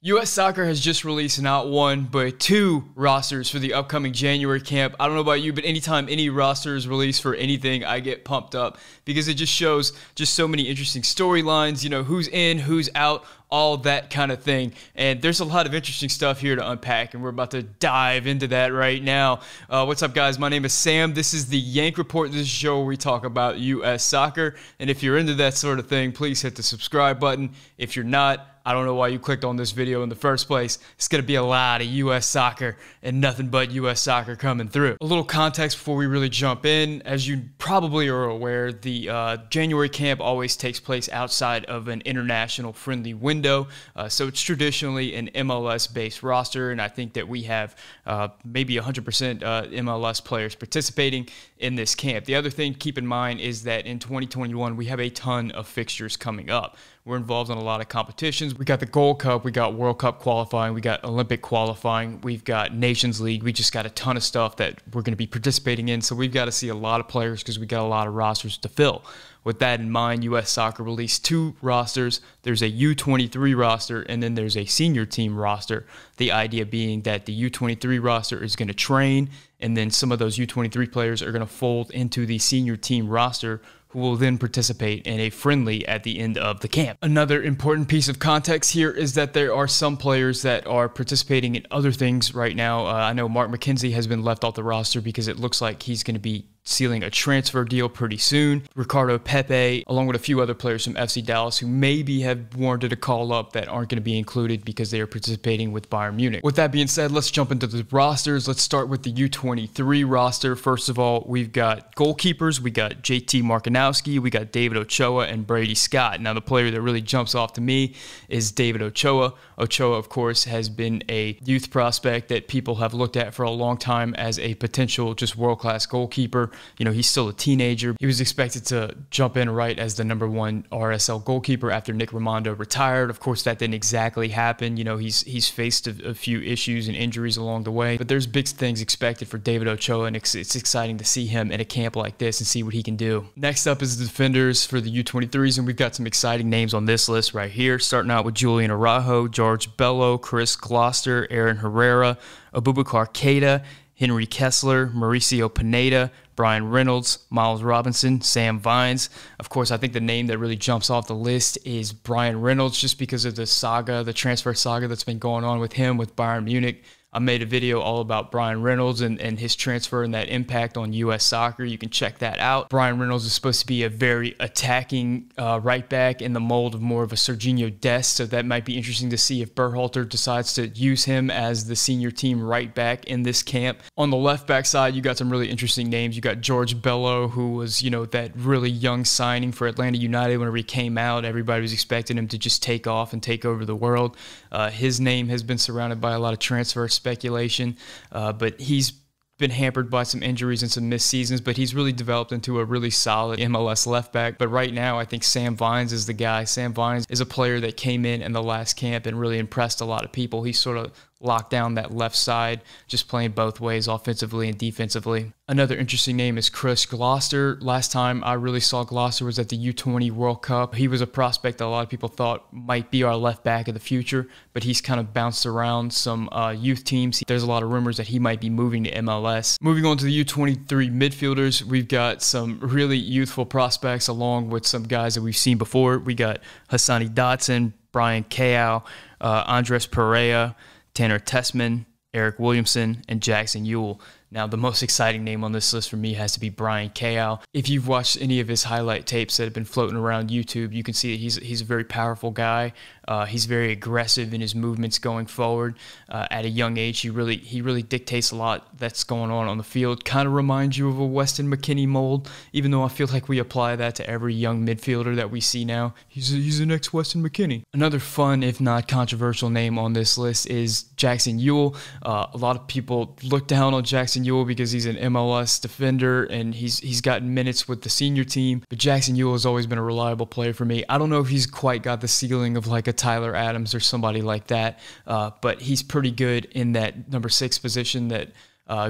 U.S. Soccer has just released not one, but two rosters for the upcoming January camp. I don't know about you, but anytime any roster is released for anything, I get pumped up because it just shows just so many interesting storylines, you know, who's in, who's out, all that kind of thing. And there's a lot of interesting stuff here to unpack, and we're about to dive into that right now. What's up, guys? My name is Sam. This is the Yank Report. This is a show where we talk about U.S. soccer. And if you're into that sort of thing, please hit the subscribe button. If you're not, I don't know why you clicked on this video in the first place. It's going to be a lot of U.S. soccer and nothing but U.S. soccer coming through. A little context before we really jump in. As you probably are aware, the January camp always takes place outside of an international friendly window. So it's traditionally an MLS-based roster, and I think that we have maybe 100% MLS players participating in this camp. The other thing to keep in mind is that in 2021, we have a ton of fixtures coming up. We're involved in a lot of competitions. We got the Gold Cup, we got World Cup qualifying, we got Olympic qualifying, we've got Nations League. We just got a ton of stuff that we're going to be participating in, so we've got to see a lot of players because we got a lot of rosters to fill. With that in mind, U.S. Soccer released two rosters. There's a U23 roster, and then there's a senior team roster. The idea being that the U23 roster is going to train, and then some of those U23 players are going to fold into the senior team roster, who will then participate in a friendly at the end of the camp. Another important piece of context here is that there are some players that are participating in other things right now. I know Mark McKenzie has been left off the roster because it looks like he's going to be sealing a transfer deal pretty soon. Ricardo Pepe, along with a few other players from FC Dallas who maybe have warranted a call up that aren't going to be included because they are participating with Bayern Munich. With that being said, let's jump into the rosters. Let's start with the U23 roster. First of all, we've got goalkeepers. We got JT Markanowski, we got David Ochoa, and Brady Scott. Now, the player that really jumps off to me is David Ochoa. Ochoa, of course, has been a youth prospect that people have looked at for a long time as a potential just world-class goalkeeper. You know, he's still a teenager. He was expected to jump in right as the #1 RSL goalkeeper after Nick Rimando retired. Of course, that didn't exactly happen. You know, he's faced a few issues and injuries along the way, but there's big things expected for David Ochoa, and it's exciting to see him in a camp like this and see what he can do. Next up is the defenders for the U23s, and we've got some exciting names on this list right here, starting out with Julian Araujo, George Bello, Chris Gloster, Aaron Herrera, Abubakar Keita, Henry Kessler, Mauricio Pineda, Bryan Reynolds, Miles Robinson, Sam Vines. Of course, I think the name that really jumps off the list is Bryan Reynolds, just because of the saga, the transfer saga that's been going on with him with Bayern Munich. I made a video all about Bryan Reynolds and his transfer and that impact on U.S. soccer. You can check that out. Bryan Reynolds is supposed to be a very attacking right back in the mold of more of a Serginho Dest, so that might be interesting to see if Berhalter decides to use him as the senior team right back in this camp. On the left back side, you got some really interesting names. You got George Bello, who was, you know, that really young signing for Atlanta United. Whenever he came out, everybody was expecting him to just take off and take over the world. His name has been surrounded by a lot of transfer speculation, but he's been hampered by some injuries and some missed seasons, but he's really developed into a really solid MLS left back. But right now, I think Sam Vines is the guy. Sam Vines is a player that came in the last camp and really impressed a lot of people. He sort of locked down that left side, just playing both ways, offensively and defensively. Another interesting name is Chris Gloster. Last time I really saw Gloster was at the U20 World Cup. He was a prospect that a lot of people thought might be our left back of the future, but he's kind of bounced around some youth teams. There's a lot of rumors that he might be moving to MLS. Moving on to the U23 midfielders, we've got some really youthful prospects along with some guys that we've seen before. We got Hassani Dotson, Bryang Kayo, Andres Pereira, Tanner Tessman, Eric Williamson, and Jackson Yueill. Now, the most exciting name on this list for me has to be Bryang Kayo. If you've watched any of his highlight tapes that have been floating around YouTube, you can see that he's a very powerful guy. He's very aggressive in his movements going forward. At a young age, he really dictates a lot that's going on the field. Kind of reminds you of a Weston McKennie mold, even though I feel like we apply that to every young midfielder that we see now. He's the next Weston McKennie. Another fun, if not controversial, name on this list is Jackson Yueill. A lot of people look down on Jackson Yueill because he's an MLS defender and he's gotten minutes with the senior team, but Jackson Yueill has always been a reliable player for me. I don't know if he's quite got the ceiling of like a Tyler Adams or somebody like that, but he's pretty good in that #6 position that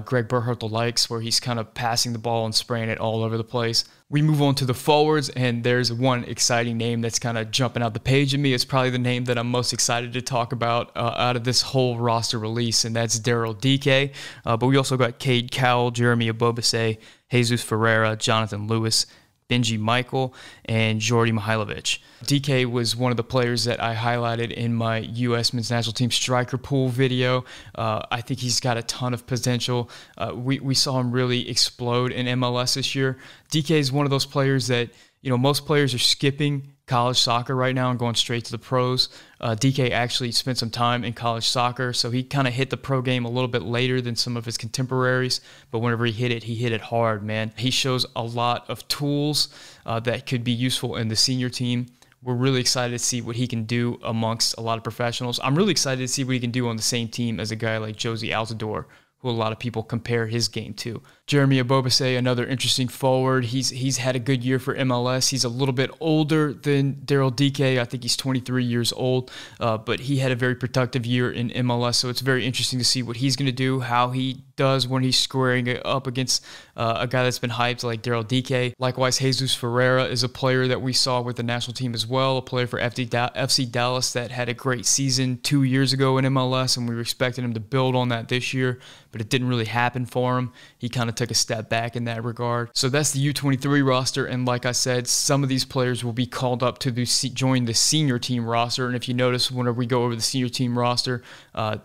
Greg Berhalter likes, where he's kind of passing the ball and spraying it all over the place. We move on to the forwards, and there's one exciting name that's kind of jumping out the page at me. It's probably the name that I'm most excited to talk about out of this whole roster release, and that's Daryl Dike. But we also got Cade Cowell, Jeremy Ebobisse, Jesus Ferreira, Jonathan Lewis, Benji Michael, and Jordy Mihailovic. DK was one of the players that I highlighted in my U.S. men's national team striker pool video. I think he's got a ton of potential. We saw him really explode in MLS this year. DK is one of those players that, most players are skipping college soccer right now and going straight to the pros. DK actually spent some time in college soccer, so he kind of hit the pro game a little bit later than some of his contemporaries, but whenever he hit it hard, man. He shows a lot of tools that could be useful in the senior team. We're really excited to see what he can do amongst a lot of professionals. I'm really excited to see what he can do on the same team as a guy like Jozy Altidore, who a lot of people compare his game to. Jeremy Ebobisse, another interesting forward. He's had a good year for MLS. He's a little bit older than Daryl Dike. I think he's 23 years old, but he had a very productive year in MLS, so it's very interesting to see what he's going to do, how he does when he's squaring up against a guy that's been hyped like Daryl Dike. Likewise, Jesus Ferreira is a player that we saw with the national team as well, a player for FC Dallas that had a great season 2 years ago in MLS, and we were expecting him to build on that this year, but it didn't really happen for him. He kind of took a step back in that regard. So that's the U23 roster, and like I said, some of these players will be called up to join the senior team roster, and if you notice, whenever we go over the senior team roster,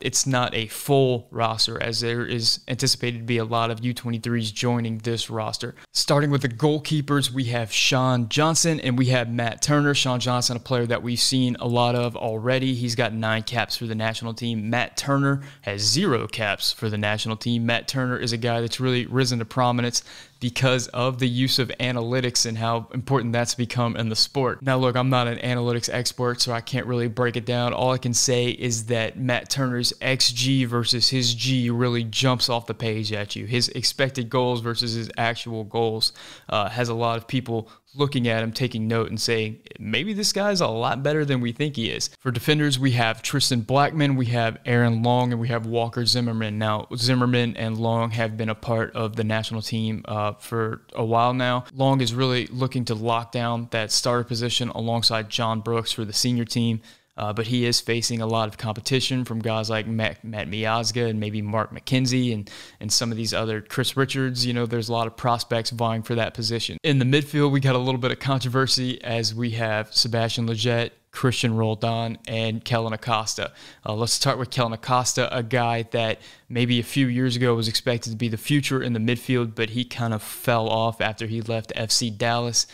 it's not a full roster, as there is anticipated to be a lot of U23s joining this roster. Starting with the goalkeepers, we have Sean Johnson and we have Matt Turner. Sean Johnson, a player that we've seen a lot of already. He's got 9 caps for the national team. Matt Turner has 0 caps for the national team. Matt Turner is a guy that's really risen to prominence because of the use of analytics and how important that's become in the sport. Now look, I'm not an analytics expert, so I can't really break it down. All I can say is that Matt Turner's XG versus his G really jumps off the page at you. His expected goals versus his actual goals has a lot of people looking at him, taking note and saying, maybe this guy's a lot better than we think he is. For defenders, we have Tristan Blackman, we have Aaron Long, and we have Walker Zimmerman. Now, Zimmerman and Long have been a part of the national team for a while now. Long is really looking to lock down that starter position alongside John Brooks for the senior team. But he is facing a lot of competition from guys like Matt Miazga and maybe Mark McKenzie and some of these other Chris Richards. There's a lot of prospects vying for that position. In the midfield, we got a little bit of controversy as we have Sebastian Lletget, Cristian Roldan, and Kellyn Acosta. Let's start with Kellyn Acosta, a guy that maybe a few years ago was expected to be the future in the midfield, but he kind of fell off after he left FC Dallas.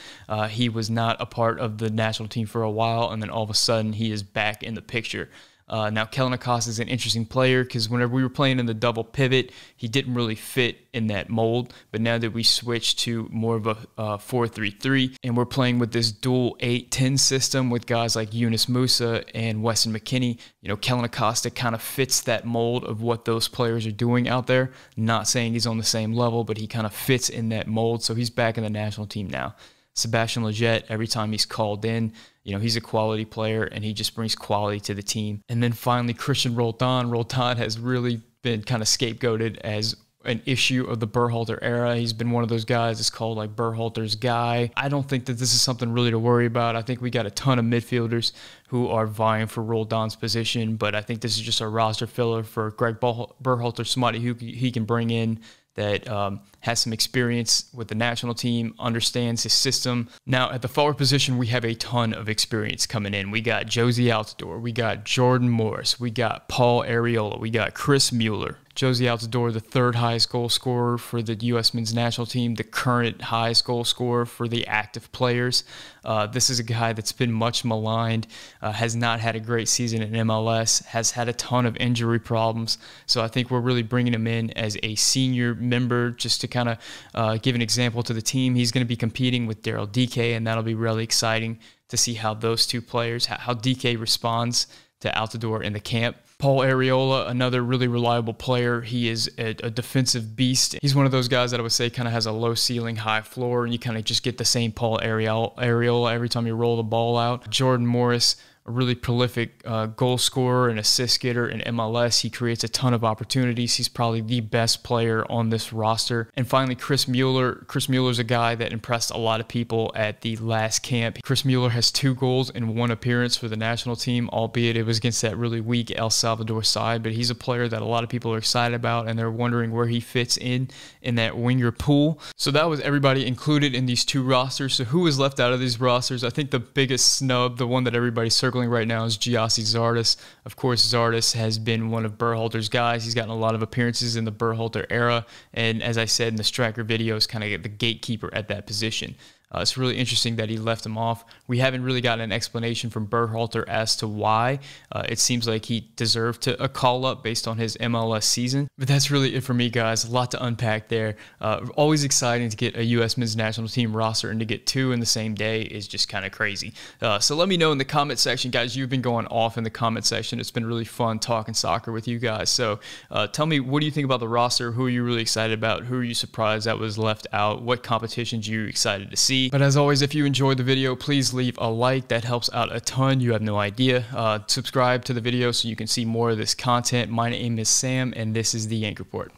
He was not a part of the national team for a while, and then all of a sudden he is back in the picture. Now, Kellyn Acosta is an interesting player because whenever we were playing in the double pivot, he didn't really fit in that mold. But now that we switched to more of a 4-3-3 and we're playing with this dual 8-10 system with guys like Yunus Musah and Weston McKennie, Kellyn Acosta kind of fits that mold of what those players are doing out there. Not saying he's on the same level, but he kind of fits in that mold. So he's back in the national team now. Sebastian Lletget, every time he's called in, he's a quality player and he just brings quality to the team. And then finally, Cristian Roldan. Roldan has really been kind of scapegoated as an issue of the Berhalter era. He's been one of those guys that's called like Berhalter's guy. I don't think that this is something really to worry about. I think we got a ton of midfielders who are vying for Roldan's position, but I think this is just a roster filler for Greg Berhalter, somebody who he can bring in that has some experience with the national team, understands his system. Now, at the forward position, we have a ton of experience coming in. We got Jozy Altidore, we got Jordan Morris, we got Paul Arriola, we got Chris Mueller. Jozy Altidore, the 3rd highest goal scorer for the U.S. men's national team, the current highest goal scorer for the active players. This is a guy that's been much maligned, has not had a great season in MLS, has had a ton of injury problems. So I think we're really bringing him in as a senior member just to kind of give an example to the team. He's going to be competing with Daryl Dike, and that'll be really exciting to see how those two players, how Dike responds to Altidore in the camp. Paul Arriola, another really reliable player. He is a defensive beast. He's one of those guys that I would say kind of has a low ceiling, high floor, and you kind of just get the same Paul Arriola every time you roll the ball out. Jordan Morris, a really prolific goal scorer and assist getter in MLS. He creates a ton of opportunities. He's probably the best player on this roster. And finally, Chris Mueller. Chris Mueller's a guy that impressed a lot of people at the last camp. Chris Mueller has 2 goals in 1 appearance for the national team, albeit it was against that really weak El Salvador side. But he's a player that a lot of people are excited about, and they're wondering where he fits in that winger pool. So that was everybody included in these 2 rosters. So who was left out of these rosters? I think the biggest snub, the one that everybody's circling right now, is Gyasi Zardes. Of course, Zardes has been one of Berhalter's guys. He's gotten a lot of appearances in the Berhalter era, and as I said in the striker video, is kind of the gatekeeper at that position. It's really interesting that he left him off. We haven't really gotten an explanation from Berhalter as to why. It seems like he deserved a call-up based on his MLS season. But that's really it for me, guys. A lot to unpack there. Always exciting to get a U.S. men's national team roster, and to get 2 in the same day is just kind of crazy. So let me know in the comment section, guys. You've been going off in the comment section. It's been really fun talking soccer with you guys. So tell me, what do you think about the roster? Who are you really excited about? Who are you surprised that was left out? What competitions are you excited to see? But as always, if you enjoyed the video, please leave a like. That helps out a ton. You have no idea. Subscribe to the video so you can see more of this content. My name is Sam, and this is the Yank Report.